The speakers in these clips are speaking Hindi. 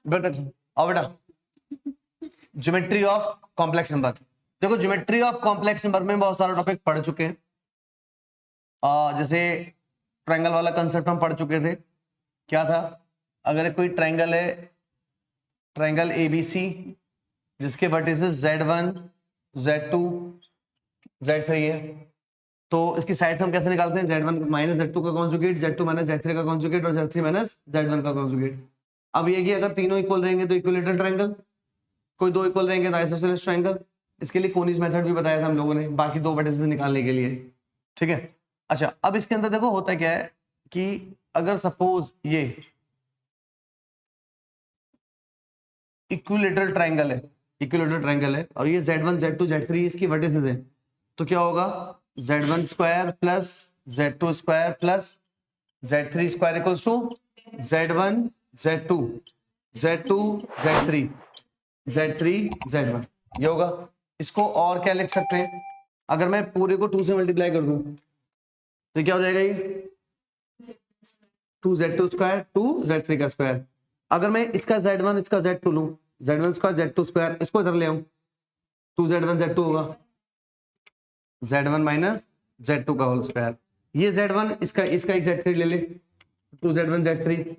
बेटा आओ बेटा, ज्योमेट्री ऑफ कॉम्प्लेक्स नंबर। देखो ज्योमेट्री ऑफ कॉम्प्लेक्स नंबर में बहुत सारे टॉपिक पढ़ चुके हैं। जैसे ट्रायंगल वाला कंसेप्ट हम पढ़ चुके थे। क्या था? अगर कोई ट्रायंगल है, ट्रायंगल एबीसी, जिसके वर्टिसेस Z1, Z2, Z3 है, तो इसकी साइड्स हम कैसे निकालते हैं? Z1 माइनस Z2 का कॉन्जुगेट, Z2 माइनस Z3 का कॉन्जुगेट और Z3 माइनस Z1 का कॉन्जुगेट। अब ये कि अगर तीनों इक्वल रहेंगे तो इक्विलेटरल ट्रायंगल, कोई दो इक्वल रहेंगे तो आइसोसेलेस ट्रायंगल। इसके लिए कोनीज मेथड भी बताया था हम लोगों ने, बाकी दो वर्टिसेस निकालने के लिए। ठीक है। अच्छा, अब इसके अंदर देखो होता क्या है कि अगर सपोज ये इक्विलेटरल ट्रायंगल है, इक्विलेटरल ट्रायंगल है और ये Z1, Z2, Z3 इसकी वर्टिसेस है, तो क्या होगा? Z1 square plus Z2 square plus Z3 square equals to Z1, Z2, Z2, Z3, Z3, Z1। ये होगा। इसको और क्या लिख सकते हैं? अगर मैं पूरे को 2 से मल्टीप्लाई कर दूं तो क्या हो जाएगा? ये 2Z2 स्क्वायर 2Z3 का स्क्वायर। अगर मैं इसका Z1 इसका Z2 लूं, Z1 स्क्वायर Z2 स्क्वायर, इसको इधर ले आऊं, 2Z1 Z2 होगा, Z1 माइनस Z2 का होल स्क्वायर। ये Z1 इसका एक Z3 ले ले, 2Z1 Z3,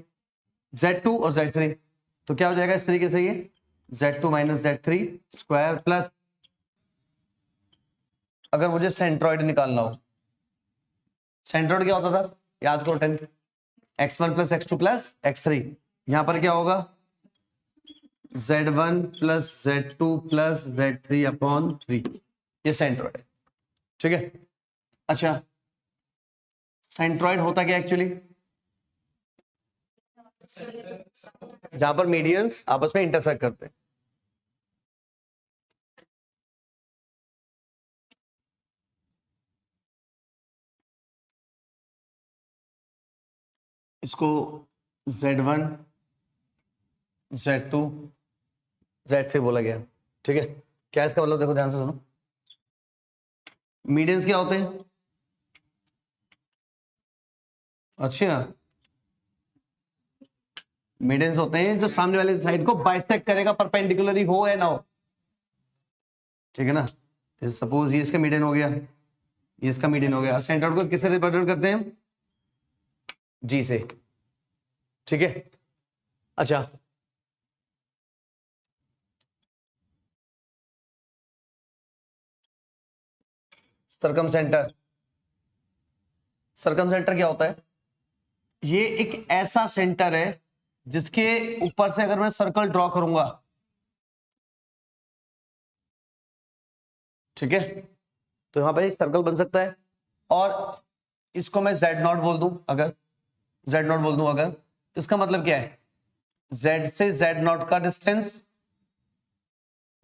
Z2 और Z3, तो क्या हो जाएगा इस तरीके से? ये Z2 minus Z3 square plus, अगर मुझे सेंट्रॉइड निकालना हो, सेंट्रॉइड क्या होता था? याद करो 10th, x1 plus x2 plus x3। यहां पर क्या होगा? Z1 plus Z2 plus Z3 upon 3। ये सेंट्रॉइड है। ठीक है। अच्छा, सेंट्रॉइड होता क्या एक्चुअली? जहां पर मीडियंस आपस में इंटरसेक्ट करते हैं। इसको Z1, Z2, Z3 बोला गया। ठीक है। क्या इसका मतलब? देखो ध्यान से सुनो, मीडियंस क्या होते हैं? अच्छा, मीडियंस होते हैं जो सामने वाले साइड को बाइसेक्ट करेगा, परपेंडिकुलरली हो या ना हो। ठीक है ना? जैसे सपोज ये इसका मीडियन हो गया, ये इसका मीडियन हो गया। सेंट्रॉइड को किससे रिप्रेजेंट करते हैं? जी से। ठीक है। अच्छा, सरकम सेंटर, सरकम सेंटर क्या होता है? ये एक ऐसा सेंटर है जिसके ऊपर से अगर मैं सर्कल ड्रॉ करूंगा, ठीक है, तो यहां पर एक सर्कल बन सकता है और इसको मैं Z0 बोल दूं, अगर Z0 बोल दूं अगर, तो इसका मतलब क्या है? Z से Z0 का डिस्टेंस,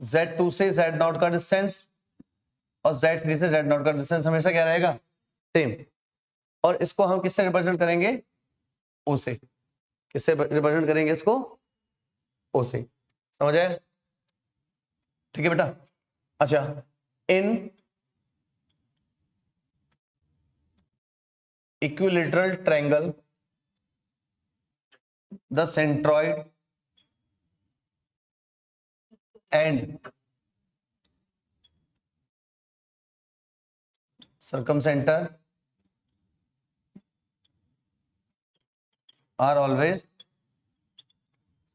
Z2 से Z0 का डिस्टेंस और Z3 से Z0 का डिस्टेंस हमेशा क्या रहेगा? सेम। और इसको हम किससे रिप्रेजेंट करेंगे? O से। किससे रिप्रेजेंट करेंगे इसको? O से। समझ आया? ठीक है बेटा। अच्छा, इन equilateral triangle the centroid and circumcenter are always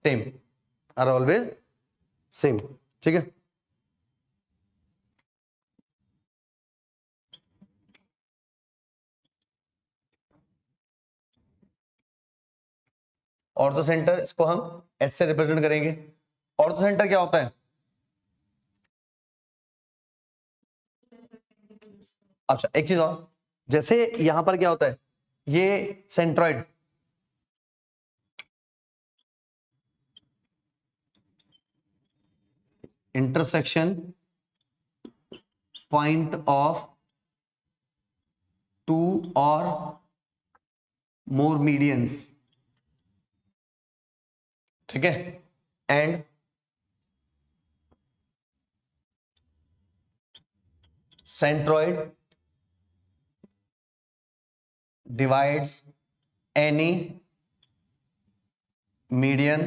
same, are always same। ठीक है। ऑर्थो सेंटर, इसको हम S से रिप्रेजेंट करेंगे। ऑर्थो सेंटर क्या होता है? अच्छा, एक चीज और, जैसे यहां पर क्या होता है? ये centroid, intersection point of two और मोर मीडियंस, ठीक है, and centroid divides any median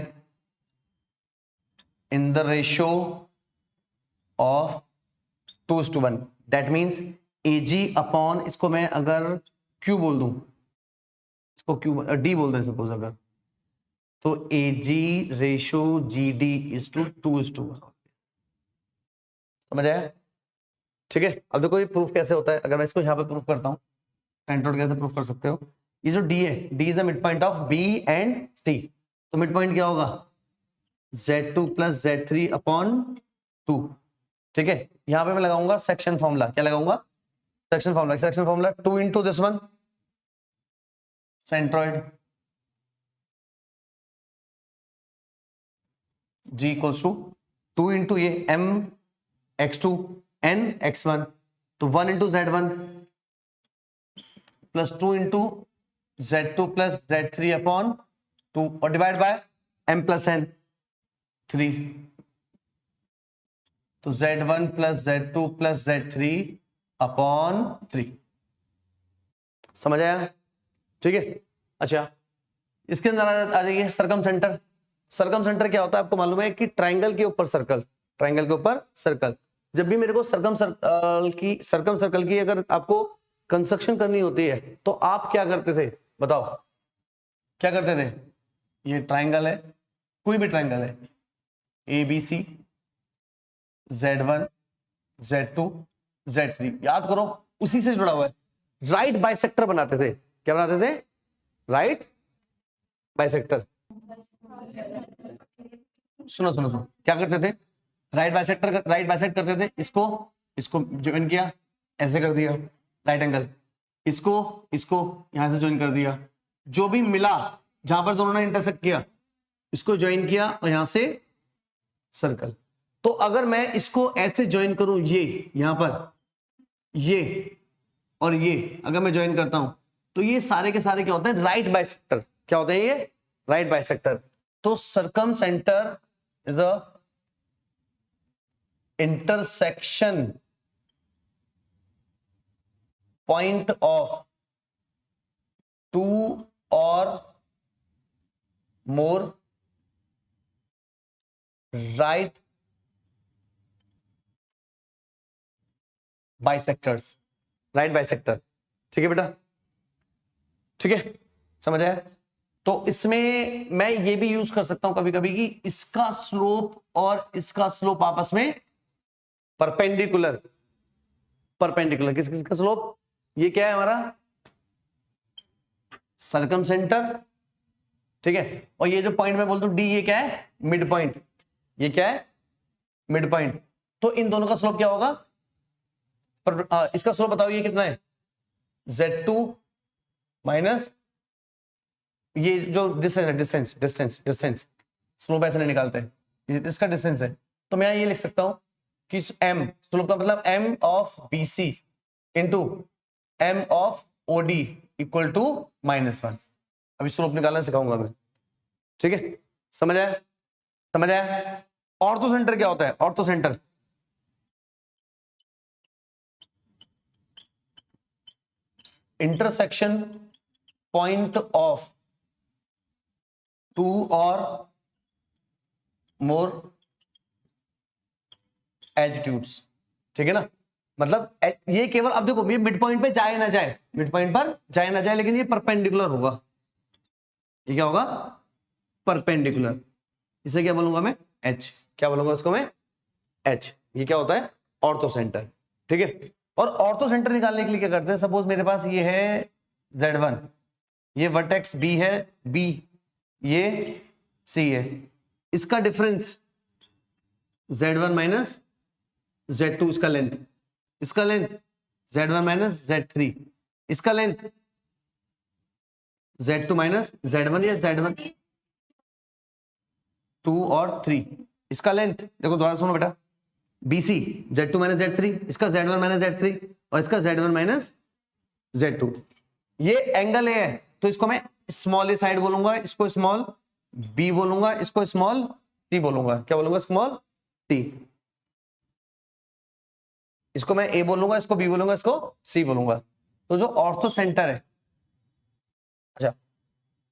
in the ratio of 2:1, that means AG upon, इसको मैं अगर Q बोल दूं, इसको Q D बोल दें सपोज अगर, तो AG ratio GD is to 2:1। समझ आया? ठीक है। अब देखो ये प्रूफ कैसे होता है, अगर मैं इसको यहाँ पे प्रूफ करता हूँ, सेंट्रोइड कैसे प्रूफ कर सकते हो, ये जो D है, D is the mid point of B and C, तो मिड पॉइंट क्या होगा, Z2 प्लस Z3 अपॉन 2। ठीक है, यहां पे मैं लगाऊंगा सेक्शन फॉर्मूला, क्या लगाऊंगा, section formula. Section formula 2 into this one centroid G equals to 2 into ये M x2 N x1, तो 1 into Z1 plus 2 into Z2 plus Z3 upon 2 और divide by M plus N 3, तो Z1 plus Z2 plus Z3 upon 3। समझ आया? ठीक है। अच्छा, इसके अंदर आ जाइए सर्कम सेंटर। सर्कम सेंटर क्या होता है आपको मालूम है कि ट्राइंगल के ऊपर सर्कल, ट्राइंगल के ऊपर सर्कल। जब भी मेरे को सर्कम सर्कल की अगर आपको कंस्ट्रक्शन करनी होती है तो आप क्या करते थे, बताओ क्या करते थे? ये ट्राइंगल है, कोई भी ट्राइंगल है, ABC, Z1, Z2, Z3, याद करो उसी से जुड़ा हुआ है। राइट बाइसेक्टर बनाते थे, क्या बनाते थे? Right bisector. सुनो सुनो सुनो, क्या करते थे? राइट बाइसेक्ट करते थे, इसको ज्वाइन किया, ऐसे कर दिया राइट एंगल, इसको यहां से ज्वाइन कर दिया, जो भी मिला जहां पर दोनों ने इंटरसेक्ट किया इसको ज्वाइन किया और यहां से सर्कल। तो अगर मैं इसको ऐसे ज्वाइन करूं, ये यहां पर ये और ये अगर मैं ज्वाइन करता हूं तो ये सारे के सारे क्या होते हैं? Right bisector. क्या होते हैं ये? Right bisector. तो circumcenter is a intersection point of two और more right bisectors, right bisector. ठीक है बेटा, ठीक है, समझ आया? तो इसमें मैं ये भी यूज कर सकता हूं कभी कभी कि इसका स्लोप और इसका स्लोप आपस में परपेंडिकुलर। परपेंडिकुलर किस किस का स्लोप? ये क्या है हमारा सर्कम सेंटर, ठीक है, और ये जो पॉइंट मैं बोलता हूं डी, ये क्या है? Mid point. ये क्या है? Mid point. तो इन दोनों का स्लोप क्या होगा? पर इसका स्लोप बताओ, ये कितना है? Z2 माइनस ये जो डिस्टेंस है, डिस्टेंस स्लोप ऐसे नहीं निकालते, ये इसका डिस्टेंस है। तो मैं ये लिख सकता हूं कि m स्लोप का मतलब m of BC into m of OD equal to -1। अभी स्लोप निकालना सिखाऊंगा मैं, ठीक है? समझ आया? समझ आया? ऑर्थो सेंटर क्या होता है? Orthocentre intersection point of two और मोर एल्टीट्यूड्स। ठीक है ना? मतलब ये केवल, अब देखो ये मिड पॉइंट पे जाए ना जाए, मिड पॉइंट पर जाए ना जाए, लेकिन ये परपेंडिकुलर होगा। ये क्या होगा? परपेंडिकुलर। इसे क्या बोलूंगा मैं? H। क्या बोलूंगा इसको मैं? H। ये क्या होता है? Ortho centre. ठीक है, और ऑर्थो सेंटर निकालने के लिए क्या करते हैं? सपोज मेरे पास ये है Z1, ये वर्टेक्स B है, B, ये C है, इसका डिफरेंस Z1 माइनस Z2, इसका लेंथ, इसका लेंथ Z1 माइनस Z3, इसका लेंथ Z2 माइनस Z1 या Z1 2 और 3, इसका लेंथ देखो, दोबारा सुनो बेटा, BC Z2 माइनस Z3, इसका Z1 माइनस Z3 और इसका Z1 माइनस Z2। ये एंगल है, तो इसको मैं स्मॉल ए साइड बोलूंगा, इसको स्मॉल बी बोलूंगा, इसको स्मॉल टी बोलूंगा। क्या बोलूंगा? Small T. इसको मैं ए बोलूंगा, इसको बी बोलूंगा, इसको सी बोलूंगा। तो जो ऑर्थो सेंटर है, अच्छा,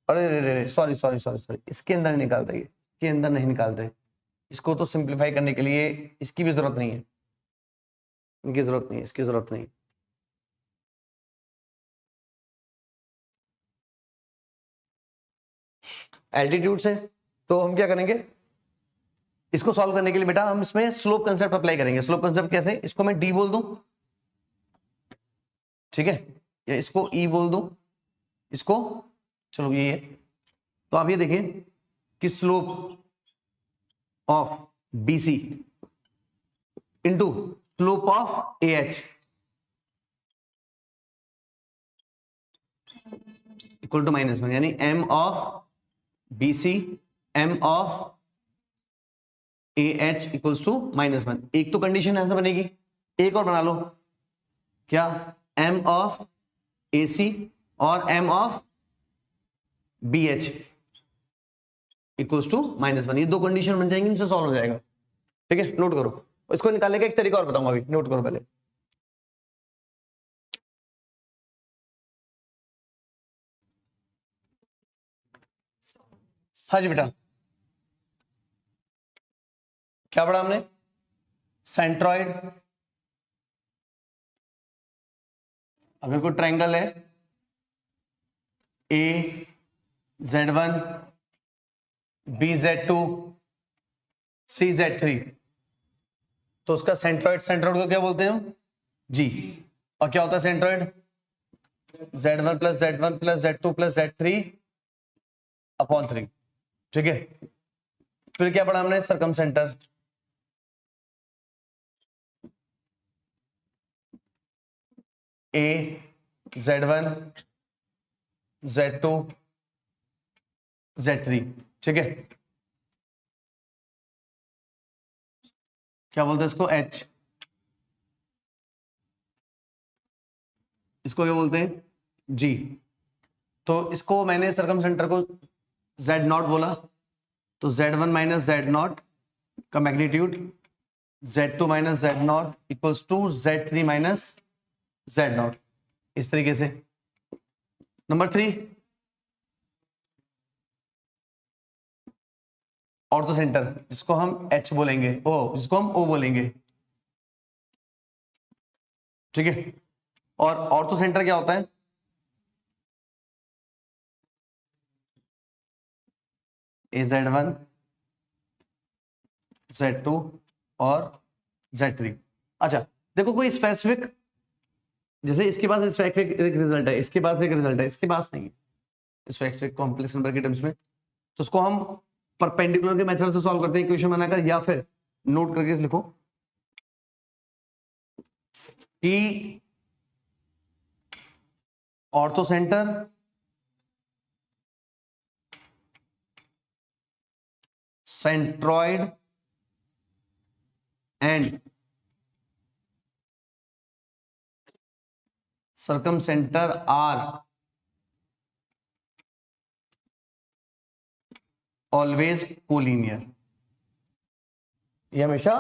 अरे सॉरी, इसके अंदर निकालते, ये इसके अंदर नहीं निकालते, इसको तो सिंप्लीफाई करने के लिए इसकी भी जरूरत नहीं है, इनकी जरूरत नहीं है, इसकी जरूरत नहीं। एल्टीट्यूड से तो हम क्या करेंगे, इसको सॉल्व करने के लिए बेटा हम इसमें स्लोप कंसेप्ट अप्लाई करेंगे। स्लोप कंसेप्ट कैसे, इसको मैं डी बोल दूं, ठीक है, या इसको ई बोल दूं, इसको, चलो ये है। तो आप ये देखिए कि slope of BC into slope of AH equal to -1, यानी M of BC M of AH equals to -1। एक तो कंडीशन ऐसे बनेगी, एक और बना लो, क्या, M ऑफ AC और M of BH equals to -1। ये दो कंडीशन बन जाएंगी, इनसे सॉल्व हो जाएगा। ठीक है, नोट करो। इसको निकालने का एक तरीका और बताऊंगा अभी, नोट करो पहले। हाँ जी बेटा, क्या पढ़ा हमने, सेंट्रॉइड। अगर कोई ट्रायंगल है AZ1 BZ2 CZ3, तो उसका सेंट्रॉइड, सेंट्रॉइड को क्या बोलते हैं, जी। और क्या होता है centroid, Z1 plus Z1 plus Z2 plus Z3 upon 3। ठीक है, फिर क्या पढ़ा हमने, सरकम सेंटर, Z1 Z2 Z3। ठीक है, क्या बोलते हैं इसको, H, इसको क्या बोलते हैं, G। तो इसको मैंने सरकम सेंटर को Z0 बोला, तो Z1 माइनस Z0 का magnitude Z2 minus Z0 equals to Z3 minus Z0, इस तरीके से। नंबर 3, ऑर्थो सेंटर, जिसको हम H बोलेंगे, O, जिसको हम O बोलेंगे। ठीक है, और ऑर्थो सेंटर क्या होता है, Z1 Z2 और Z3। अच्छा देखो, कोई स्पेसिफिक, जैसे इसके पास स्पेसिफिक रिजल्ट है, इसके पास एक रिजल्ट है, इसके पास नहीं है स्पेसिफिक कॉम्प्लेक्स नंबर के टर्म्स में, तो उसको हम परपेंडिकुलर के मेथड से सॉल्व करते हैं इक्वेशन बनाकर, या फिर नोट करके लिखो कि orthocentre centroid and circumcentre are always collinear. ये हमेशा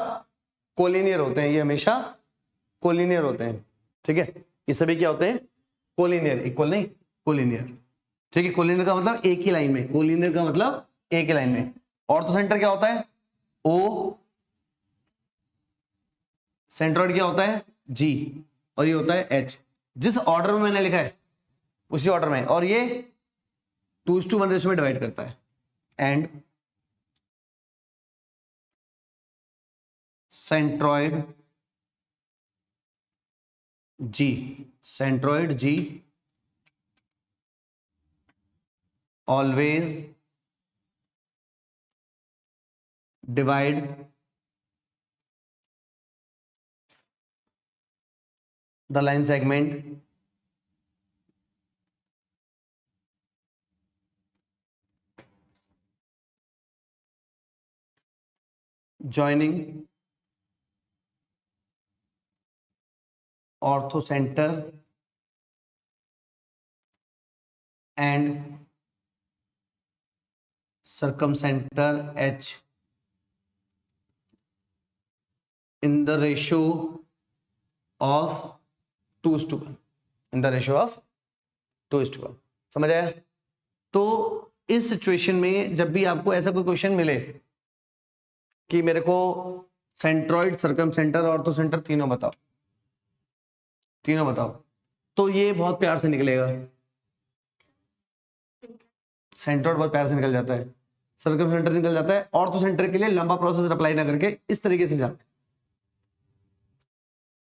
कोलिनियर होते हैं, ये हमेशा कोलिनियर होते हैं। ठीक है, ये सभी क्या होते हैं, कोलिनियर, इक्वल नहीं, कोलिनियर। ठीक है, कोलिनियर का मतलब एक ही लाइन में, कोलिनियर का मतलब एक ही लाइन में। ऑर्थो सेंटर क्या होता है, O, सेंट्रॉइड क्या होता है, G, और ये होता है H। जिस ऑर्डर में मैंने लिखा है उसी ऑर्डर में, और ये 2:1 रेशियो में डिवाइड करता है। And centroid G, centroid G always divide the line segment joining ortho center and circumcenter H in the ratio of 2:1, in the ratio of 2:1। समझ आया? तो इस सिचुएशन में जब भी आपको ऐसा कोई क्वेश्चन मिले कि मेरे को centroid, circum centre, ortho centre तीनों बताओ, तीनों बताओ, तो ये बहुत प्यार से निकलेगा। सेंट्रॉइड बहुत प्यार से निकल जाता है, सर्कम सेंटर निकल जाता है। ऑर्थो सेंटर के लिए लंबा प्रोसेस अप्लाई ना करके इस तरीके से जाते,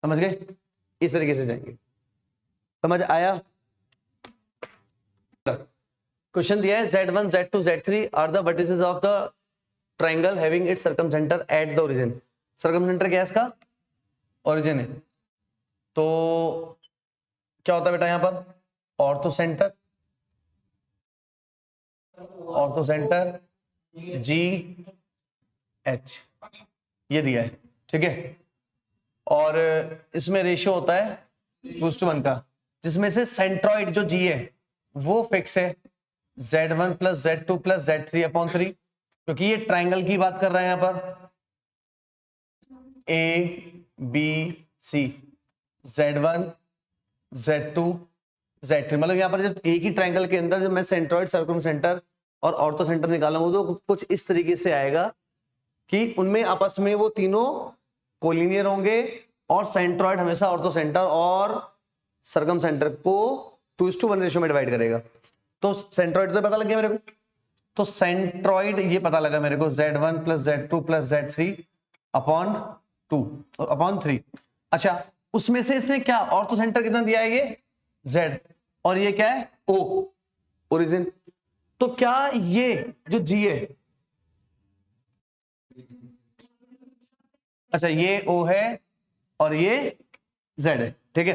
समझ गए, इस तरीके से जाएंगे। समझ आया? क्वेश्चन दिया है Z1, Z2, Z3 are the vertices of the triangle having its circumcenter at the origin. Circumcenter क्या है इसका? ओरिजिन है। तो क्या होता है बेटा यहां पर? Ortho centre, ortho centre G H, ये दिया है, ठीक है। और इसमें रेशियो होता है 2:1 का, जिसमें से सेंट्रॉइड जो G है वो फिक्स है, Z1 plus Z2 plus Z3 upon 3, क्योंकि ये ट्राइंगल की बात कर रहे हैं यहां पर, ABC, Z1 Z2 Z3, मतलब यहां पर जब एक ही ट्राइंगल के अंदर जब मैं सेंट्रॉइड, सर्कम सेंटर और ऑर्थो सेंटर निकालूंगा तो कुछ इस तरीके से आएगा कि उनमें आपस में वो तीनों कोलिनियर होंगे और सेंट्रॉइड हमेशा ऑर्थो सेंटर और सर्कम सेंटर को 2:1 रेशियो में डिवाइड करेगा। तो सेंट्रॉइड तो पता लग गया मेरे को, तो सेंट्रॉइड ये पता लगा मेरे को Z1 plus Z2 plus Z3 upon 2 upon 3। अच्छा, उसमें से इसने क्या ऑर्थो सेंटर कितना दिया है? ये Z, और ये क्या है? O, origin. तो क्या ये जो G है, अच्छा ये O है और ये Z है, ठीक है।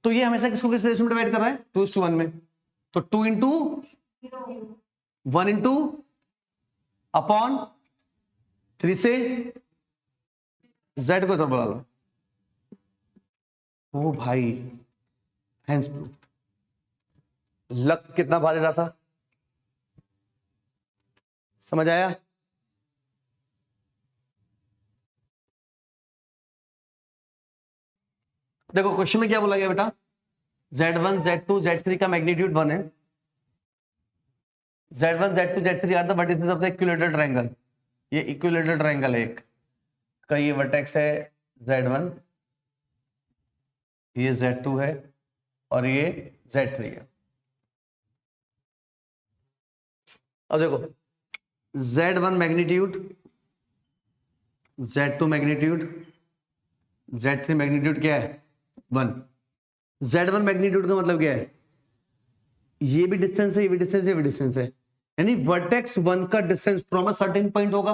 तो ये हमेशा किसको किस रेशियो में डिवाइड कर रहा है? 2:1 में। तो 2 इंटू 1 इंटू अपॉन 3 से Z को इधर बुला लो। ओ भाई, हैंड्स प्रूफ, लक कितना भारी रहा था, समझ आया? देखो क्वेश्चन में क्या बोला गया बेटा, Z1, Z2, Z3 का मैग्नीट्यूड 1 है। Z1, Z2, Z3 are the vertices of the equilateral triangle. ये इक्विलैटरल ट्रायंगल है एक का, ये वर्टेक्स है Z1, ये Z2 है और ये Z3 है। अब देखो Z1 magnitude, Z2 magnitude, Z3 magnitude क्या है? 1। Z1 मैग्नीट्यूड का मतलब क्या है? ये भी डिस्टेंस है, ये भी डिस्टेंस है, ये भी डिस्टेंस है, यानी वर्टेक्स 1 का distance from a certain point होगा।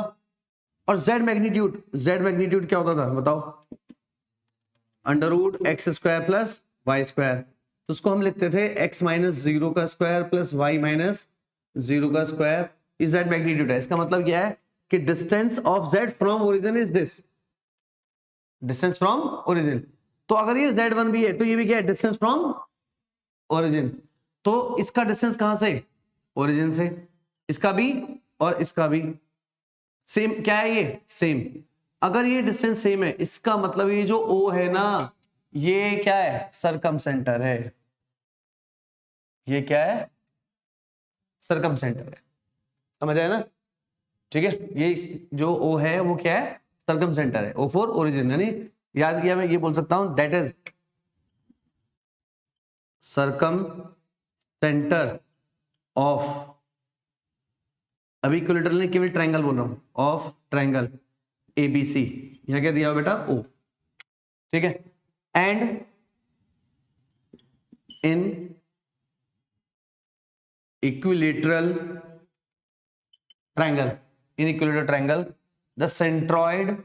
और Z मैग्नीट्यूड क्या होता था बताओ? √x² plus y²। तो उसको हम लिखते थे x माइनस 0 का स्क्वायर प्लस y माइनस 0 का स्क्वायर। इस Z मैग्नीट्यूड है। इसका मतलब क्या है कि distance of Z from origin is this, distance from origin. तो अगर ये Z1 भी है तो ये भी क्या है? Distance from origin. तो इसका डिस्टेंस कहां से? ओरिजिन से। इसका भी और इसका भी सेम क्या है? ये सेम। अगर ये डिस्टेंस सेम है, इसका मतलब ये जो O है ना, ये क्या है? सरकम सेंटर है। ये क्या है? सरकम सेंटर है। समझ आया ना? ठीक है, ये जो O है वो क्या है? सरकम सेंटर है। O फॉर ओरिजिन, यानी याद किया मैं ये बोल सकता हूं दैट इज सरकम सेंटर ऑफ, अभी इक्विलैटरल ने केवल ट्रायंगल बोल रहा हूं, ऑफ ट्रायंगल ABC। यहां क्या दिया हुआ बेटा? O, ठीक है। And in equilateral triangle, in equilateral triangle the centroid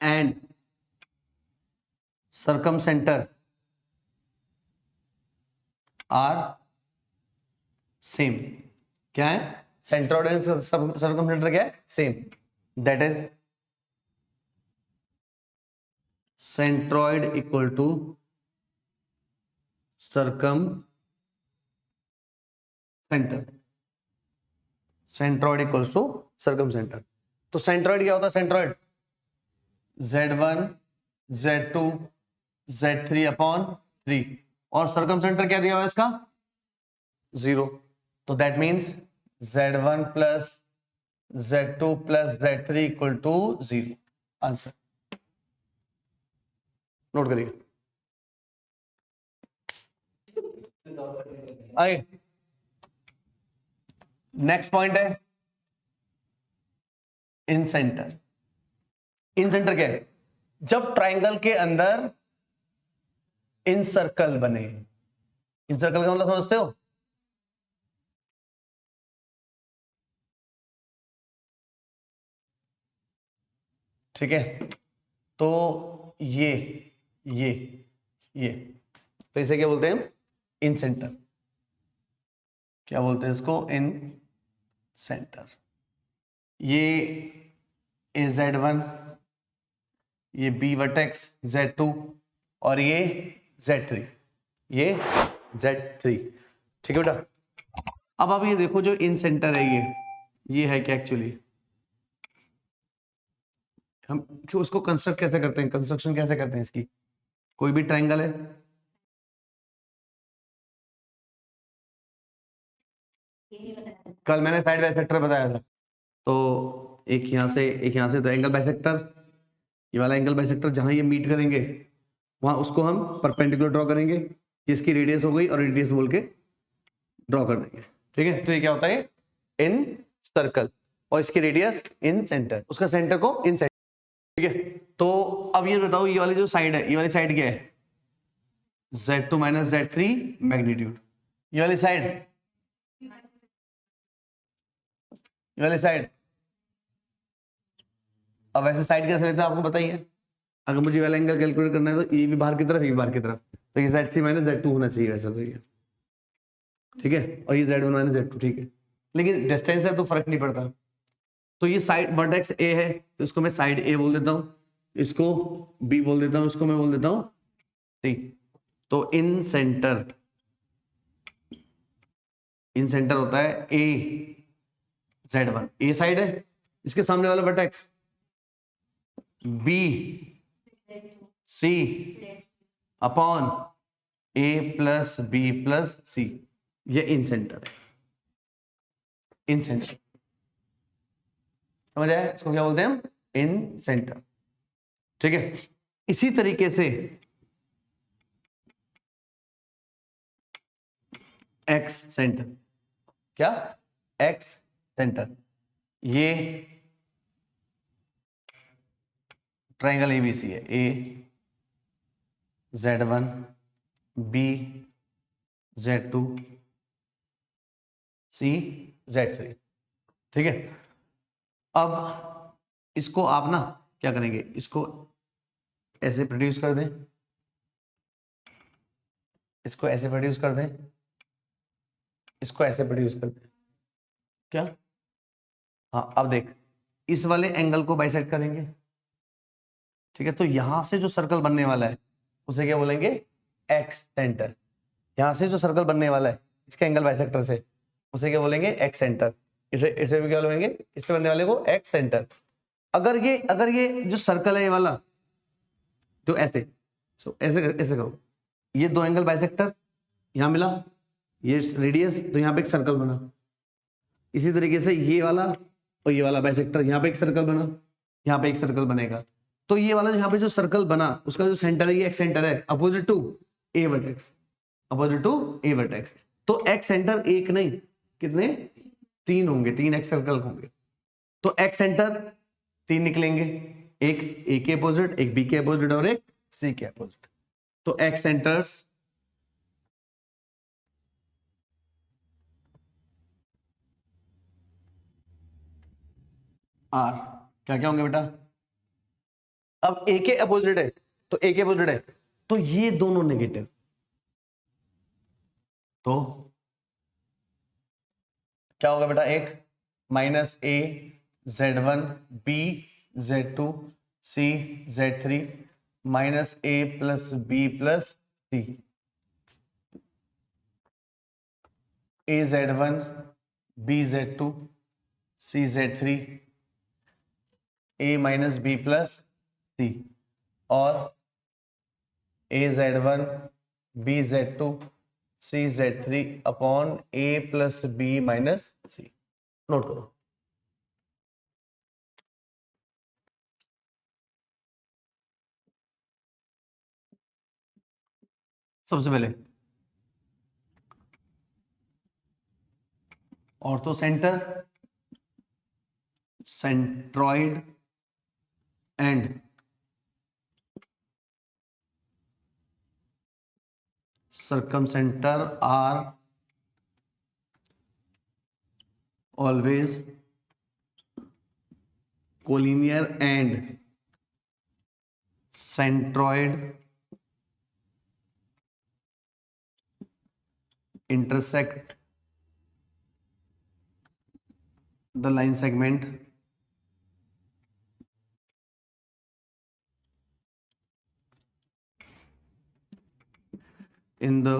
and circumcentre are same. क्या है? सेंट्रॉइड एंड सर्कम सेंटर क्या है? Same. That is centroid equal to circumcentre, centroid equals to circumcentre. तो सेंट्रॉइड क्या होता है? Centroid Z1, Z2, Z3 upon 3, और सर्कम सेंटर क्या दिया हुआ है इसका? 0। तो that means Z1 plus Z2 plus Z3 equal to 0। Answer note करिए। आइए नेक्स्ट पॉइंट है इन सेंटर। इन सेंटर क्या है? जब ट्राइंगल के अंदर इन सर्कल बने। इन सर्कल का मतलब समझते हो? ठीक है, तो ये तो इसे क्या बोलते हैं? इन सेंटर। क्या बोलते हैं इसको? इन सेंटर। ये ए Z1, ये B वर्टेक्स Z2 और ये Z3, ये Z3। ठीक है बेटा। अब आप ये देखो जो इन सेंटर है ये है क्या एक्चुअली? हम क्यों उसको कंस्ट्रक्ट कैसे करते हैं? कंस्ट्रक्शन कैसे करते हैं इसकी? कोई भी ट्रायंगल है, कल मैंने साइड बाइसेक्टर बताया था, तो एक यहां से, तो एंगल बाइसेक्टर, ये वाला एंगल बाइसेक्टर जहां ये मीट करेंगे वहां उसको हम परपेंडिकुलर ड्रॉ करेंगे। ये इसकी रेडियस हो गई और रेडियस बोल के ड्रॉ कर देंगे। ठीक है, तो ये क्या होता है? इन सर्कल, और इसकी रेडियस इन सेंटर, उसका सेंटर को इन सेंटर। ठीक है, तो अब ये बताओ ये वाली जो साइड है, ये वाली साइड क्या है? Z2 minus Z3 magnitude. ये वाली साइड, ये वाली साइड। अब वैसे साइड कैसे लेते हैं आपको बताइए? अगर मुझे वाला एंगल कैलकुलेट करना है तो ये भी बाहर की तरफ, ये भी बाहर की तरफ, तो ये Z3 माइनस Z2 होना चाहिए वैसा, तो ये ठीक है, और ये Z1 माइनस Z2। ठीक है, लेकिन डिस्टेंस है तो फर्क नहीं पड़ता। तो ये साइड वर्टेक्स ए है तो इसको मैं साइड ए बोल देता हूं, इसको बी बोल देता हूं, इसको मैं बोल देता हूं सी। तो इन सेंटर होता है ए Z1, ए साइड है, इसके सामने वाला वर्टेक्स बी सी अपॉन ए प्लस बी प्लस सी, ये इन सेंटर है। इन सेंटर समझ आया? इसको क्या बोलते हैं हम? इन सेंटर। ठीक है, इसी तरीके से एक्स सेंटर। क्या? X centre. ये ट्राइंगल एबीसी है, ए Z1 बी Z2 सी Z3। ठीक है, अब इसको आप ना क्या करेंगे? इसको ऐसे प्रोड्यूस कर दें, इसको ऐसे प्रोड्यूस कर दें, इसको ऐसे प्रोड्यूस कर दें। क्या? हाँ, अब देख, इस वाले एंगल को बाइसेक्ट करेंगे। ठीक है, तो यहां से जो सर्कल बनने वाला है उसे क्या बोलेंगे? X centre. यहां से जो सर्कल बनने वाला है इसके एंगल बाइसेक्टर से, उसे क्या बोलेंगे? X centre. इसे भी क्या बोलेंगे? इससे बनने वाले को एक्स सेंटर। अगर ये जो सर्कल है ये वाला, तो ऐसे ऐसे करो, ये दो एंगल बाइसेक्टर यहां मिला, ये रेडियस, तो यहां पे एक सर्कल बना। इसी तरीके से ये वाला और ये वाला बाइसेक्टर, यहां पे एक सर्कल बना, यहां पे एक सर्कल बनेगा। तो ये वाला यहाँ पे जो सर्कल बना उसका जो सेंटर है ये एक्स सेंटर है, opposite to a vertex, opposite to a vertex. तो एक्स सेंटर एक नहीं, कितने? 3 होंगे, 3 एक्स सर्कल होंगे। तो एक्स सेंटर 3 निकलेंगे, एक ए के अपोजिट, एक बी के अपोजिट और एक सी के अपोजिट। तो एक्स सेंटर्स आर क्या क्या होंगे बेटा? अब ए के अपोजिट है, तो ए के अपोजिट है, तो ये दोनों नेगेटिव, तो क्या होगा बेटा? एक माइनस ए Z1 बी Z2 सी Z3 माइनस ए प्लस बी प्लस सी, ए Z1 बी Z2 सी Z3 ए माइनस बी प्लस सी, और ए Z1 बी Z2 सी Z3 अपॉन ए प्लस बी माइनस सी। नोट करो। सबसे पहले ortho centre, centroid and circumcenter are always collinear and centroid intersect the line segment in the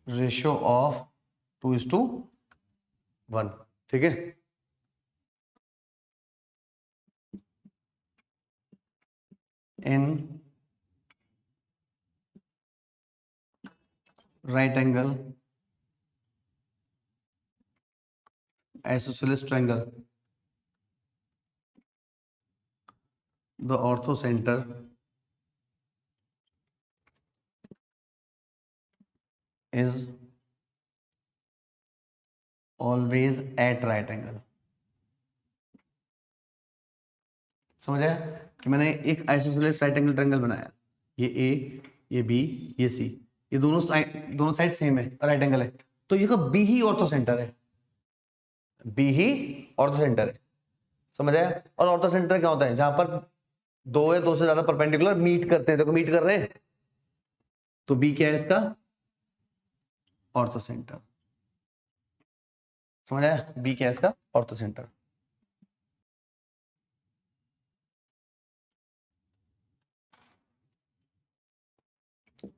ratio of 2:1। ठीक है, in right angle isosceles triangle the orthocenter is always at right angle। समझ आया कि मैंने एक आइसोसेलेस राइट एंगल ट्रायंगल बनाया, ये ए, ये बी, ये सी, ये दोनों साइड सेम है, राइट एंगल है, तो ये का बी ही ऑर्थो सेंटर है, बी ही ऑर्थो सेंटर है। समझ आया। और ऑर्थो सेंटर क्या होता है, जहां पर दो या दो से ज्यादा परपेंडिकुलर मीट करते हैं, देखो मीट कर रहे हैं, तो बी क्या है इसका, ऑर्थो सेंटर। समझ आया, बी क्या है इसका, ortho centre.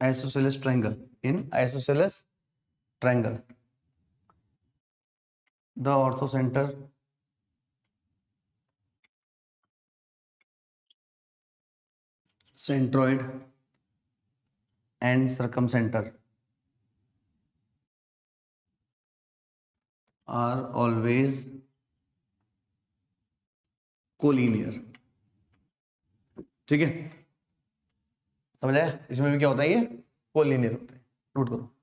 isosceles triangle, in isosceles triangle the orthocenter centroid and circumcenter are always collinear। ठीक है, समझ आया, इसमें भी क्या होता है, ये कोलिनियर होता है। नोट करो।